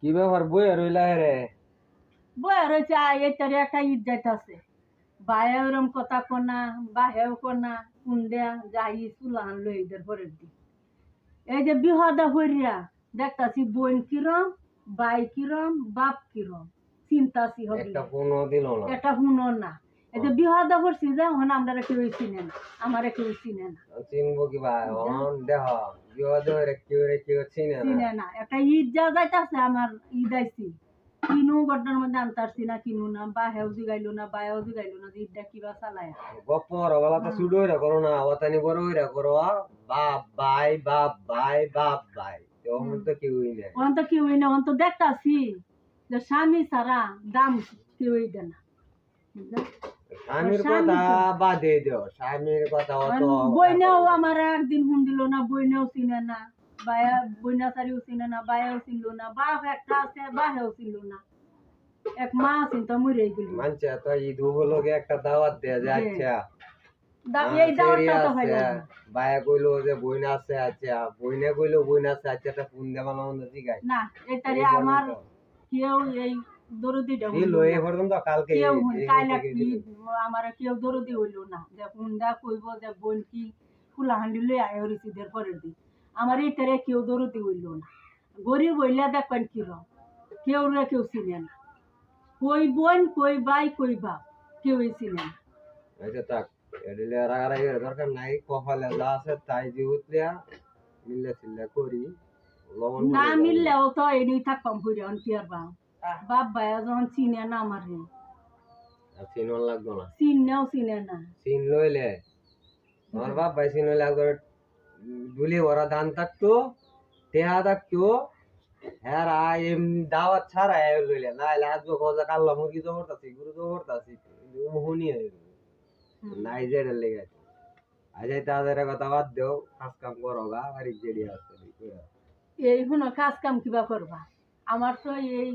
কি ব্যাপার বই আর রইলা রে? বয়া রয়েছে এটারে একটা ঈদ যাইতাছে বায়া ওরম কথা কনা বাহেও কনা কুন্ডা যাই চুলাহান লই ঈদের পরের দিন এই যে বিহদা হইয়া দেখতাছি বোন কিরম বাই কিরম বাপ কিরম চিন্তাছি হবে একটা ফোনও দিল না। এটা শুনো না এই যে বিহদা করছি যে হন আমরা কেউ চিনে না আমারে কেউ চিনে না চিনবো কি ভাই? অন দেহ বিপদে হইরে কেউ চিনে না। চিনে না একটা ঈদ যা যাইতাছে আমার ঈদ আইছি কিনু গড্ডার মধ্যে আনতারছি না কিনু না বা হেউজি গাইলো না বা হেউজি গাইলো না যে ঈদটা কিবা চালায় গপ্প ওরা তো শুরু হইরা করো না, অতানি বড় হইরা করো বাপ ভাই বাপ ভাই বাপ ভাই। তখন তো কেউই নাই। ওখান তো কেউই না ওখান তো দেখতাছি যে স্বামী ছাড়া দাম কেউই দেয় না স্বামীর কথা বাদে দিও, স্বামীর কথা অত বইনেও আমার একদিন হুন দিল না বইনেও চিনে না বায়া বইনা সারিও চিনে না বায়াও চিনলো না বাপ একটা আছে বাহেও চিনলো না এক মা চিন্তা মরে গেল মানছে তো ঈদ উপলক্ষে একটা দাওয়াত দেয়া যায়। আচ্ছা এই দাওয়াতটা তো হয় না ভাইয়া কইলো যে বইন আছে, আচ্ছা বইনে কইলো বইন আছে, আচ্ছা একটা ফোন দে ভালো মন্দ জিগাই না এটারে আমার কেউ এই দরদিটা দিল এই পর্যন্ত কালকে কেউ কাইলা কি আমার কেউ দরদি হইলো না যে কোনটা কইব যে বোন কি ফুলাহান্ডি লই আয় হরিসিদের পরের দিন আমার এটারে কেউ দরদি হইলো না গরিব হইলে দেখবেন কিরম কেউ রে কেউ চিনে না কই বোন কই ভাই কই বাপ কেউই চিনে না আচ্ছা থাক এডিলে রাগারাগি দরকার নাই, কপালে যা আছে তাই যে উতলিয়া মিল্লা চিল্লা করি লবণ না মিললেও তো এডি থাকতাম হইরে কি আর বাপ ভাইয়া যখন চিনে না আমার চিনন লাগতো না, চিনেও চিনে না চিন লইলে আমার বাপ ভাই চিন লইলে একবার দুলি ভরা ধান থাকতো টেহা থাকতো, হ্যাঁ এমনি দাওয়াত ছাড়া লইলে না এলে আজকে খোঁজা কাল্লা মুরগি জবরতাছি গুরু জবরতাছি হুনি নাই যে লেগে আজ তাদের কথা বাদ দেও, কাজ কাম করো গা বাড়ির জেডি আছে এই শুনো কাজ কাম কিবা করবা আমার তো এই